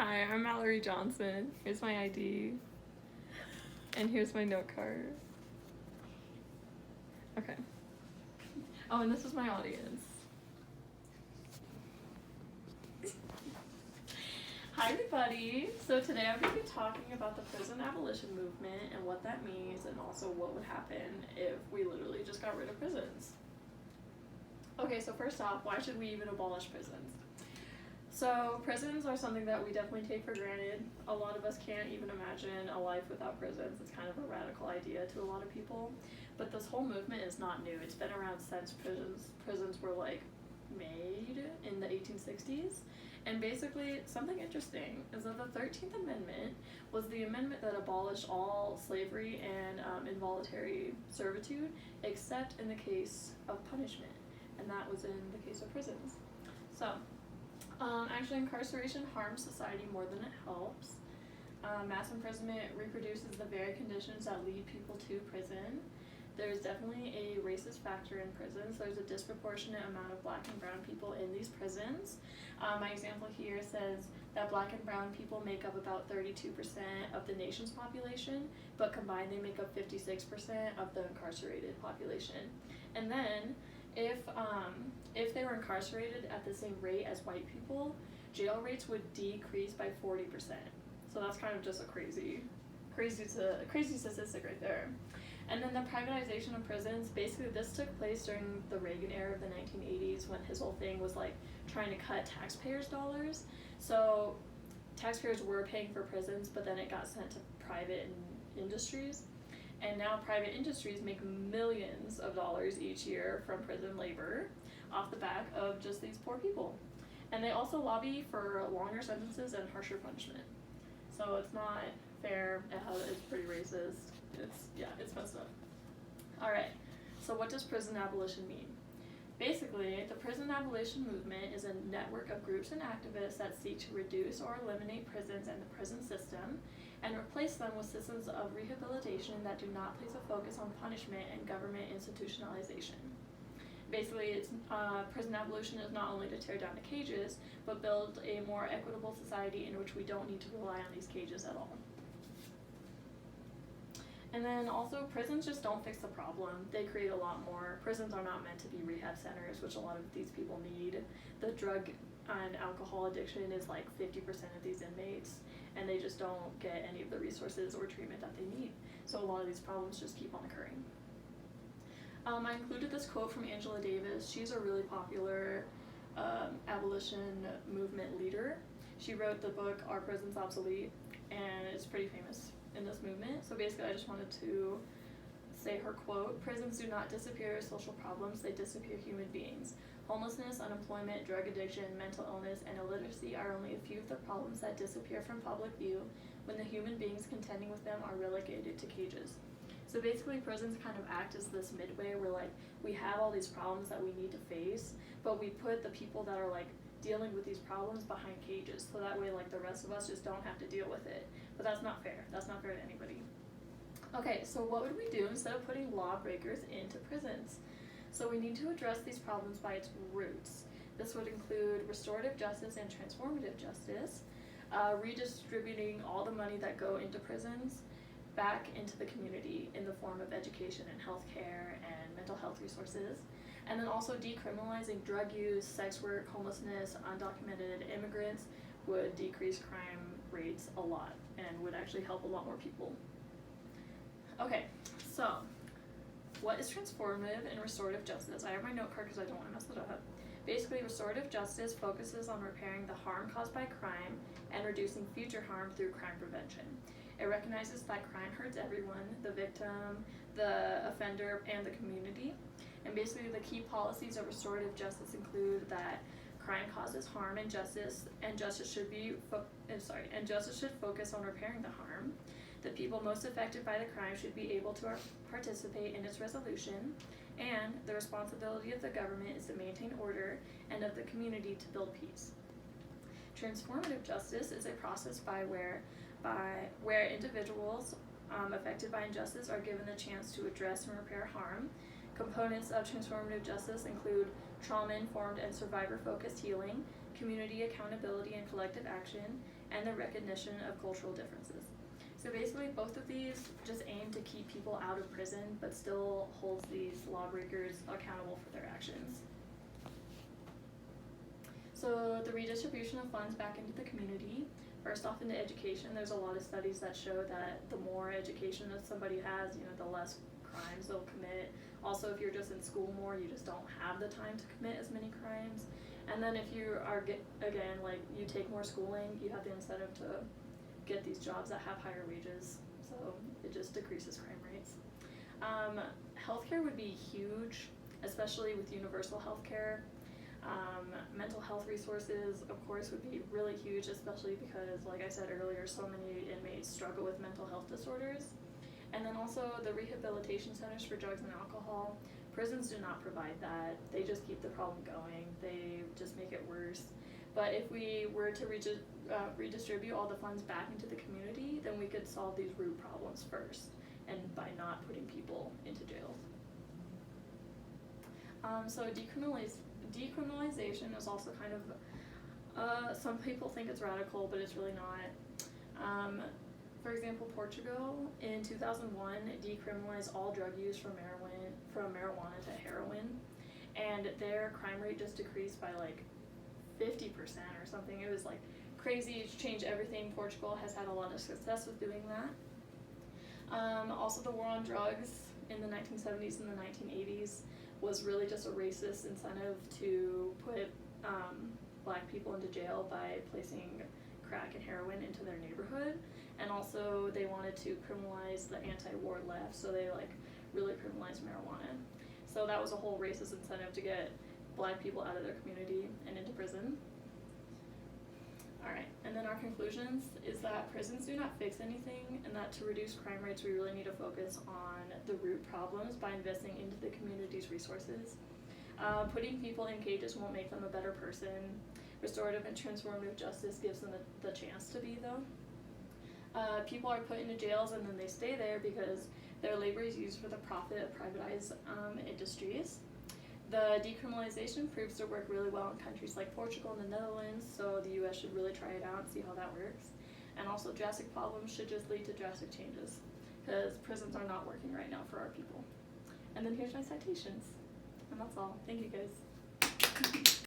Hi, I'm Mallory Johnson. Here's my ID. And here's my note card. Okay. Oh, and this is my audience. Hi, everybody. So today I'm going to be talking about the prison abolition movement and what that means, and also what would happen if we literally just got rid of prisons. Okay, so first off, why should we even abolish prisons? So prisons are something that we definitely take for granted. A lot of us can't even imagine a life without prisons. It's kind of a radical idea to a lot of people. But this whole movement is not new. It's been around since prisons were like made in the 1860s. And basically, something interesting is that the 13th Amendment was the amendment that abolished all slavery and involuntary servitude, except in the case of punishment. And that was in the case of prisons. So, actually, incarceration harms society more than it helps. Mass imprisonment reproduces the very conditions that lead people to prison. There's definitely a racist factor in prisons. There's a disproportionate amount of black and brown people in these prisons. My example here says that black and brown people make up about 32% of the nation's population, but combined they make up 56% of the incarcerated population. And then, if they were incarcerated at the same rate as white people, jail rates would decrease by 40%. So that's kind of just a crazy statistic right there. And then the privatization of prisons, basically this took place during the Reagan era of the 1980s, when his whole thing was like trying to cut taxpayers' dollars. So taxpayers were paying for prisons, but then it got sent to private industries. And now private industries make millions of dollars each year from prison labor off the back of just these poor people. And they also lobby for longer sentences and harsher punishment. So it's not fair. It's pretty racist. It's messed up. Alright, so what does prison abolition mean? Basically, the prison abolition movement is a network of groups and activists that seek to reduce or eliminate prisons and the prison system, and replace them with systems of rehabilitation that do not place a focus on punishment and government institutionalization. Basically, prison abolition is not only to tear down the cages, but build a more equitable society in which we don't need to rely on these cages at all. And then also, prisons just don't fix the problem. They create a lot more. Prisons are not meant to be rehab centers, which a lot of these people need. The drug and alcohol addiction is like 50% of these inmates, and they just don't get any of the resources or treatment that they need. So a lot of these problems just keep on occurring. I included this quote from Angela Davis. She's a really popular abolition movement leader. She wrote the book Are Prisons Obsolete? And it's pretty famous in this movement. So basically, I just wanted to say her quote: "Prisons do not disappear as social problems, they disappear human beings. Homelessness, unemployment, drug addiction, mental illness, and illiteracy are only a few of the problems that disappear from public view when the human beings contending with them are relegated to cages." So basically, prisons kind of act as this midway where like we have all these problems that we need to face, but we put the people that are like dealing with these problems behind cages, so that way like the rest of us just don't have to deal with it. But that's not fair. That's not fair to anybody. Okay, so what would we do instead of putting lawbreakers into prisons? So we need to address these problems by its roots. This would include restorative justice and transformative justice, redistributing all the money that go into prisons back into the community in the form of education and healthcare and mental health resources, and then also decriminalizing drug use, sex work, homelessness, undocumented immigrants would decrease crime rates a lot and would actually help a lot more people. Okay, so what is transformative and restorative justice? I have my note card because I don't want to mess it up. Basically, restorative justice focuses on repairing the harm caused by crime and reducing future harm through crime prevention. It recognizes that crime hurts everyone, the victim, the offender, and the community. And basically, the key policies of restorative justice include that crime causes harm, and justice should focus on repairing the harm. The people most affected by the crime should be able to participate in its resolution, and the responsibility of the government is to maintain order and of the community to build peace. Transformative justice is a process where individuals affected by injustice are given the chance to address and repair harm. Components of transformative justice include trauma-informed and survivor-focused healing, community accountability and collective action, and the recognition of cultural differences. So basically both of these just aim to keep people out of prison, but still holds these lawbreakers accountable for their actions. So the redistribution of funds back into the community. First off, into education, there's a lot of studies that show that the more education that somebody has, the less crimes they'll commit. Also, if you're just in school more, you just don't have the time to commit as many crimes. And then if you are, you take more schooling, you have the incentive to get these jobs that have higher wages. So it just decreases crime rates. Healthcare would be huge, especially with universal healthcare. Mental health resources, of course, would be really huge, especially because, like I said earlier, so many inmates struggle with mental health disorders. And then also the rehabilitation centers for drugs and alcohol. Prisons do not provide that. They just keep the problem going. They just make it worse. But if we were to redistribute all the funds back into the community, then we could solve these root problems first, and by not putting people into jail. So decriminalization is also kind of, some people think it's radical, but it's really not. For example, Portugal in 2001 decriminalized all drug use from marijuana to heroin, and their crime rate just decreased by like 50% or something. It was like crazy. It's changed everything. Portugal has had a lot of success with doing that. Also, the war on drugs in the 1970s and the 1980s was really just a racist incentive to put black people into jail by placing crack and heroin into their neighborhood. And also they wanted to criminalize the anti-war left, so they really criminalized marijuana. So that was a whole racist incentive to get black people out of their community and into prison. Alright, and then our conclusions is that prisons do not fix anything, and that to reduce crime rates we really need to focus on the root problems by investing into the community's resources. Putting people in cages won't make them a better person. Restorative and transformative justice gives them the chance to be, though. People are put into jails and then they stay there because their labor is used for the profit of privatized industries. The decriminalization proves to work really well in countries like Portugal and the Netherlands, so the US should really try it out and see how that works. And also drastic problems should just lead to drastic changes, because prisons are not working right now for our people. And then here's my citations. And that's all. Thank you guys.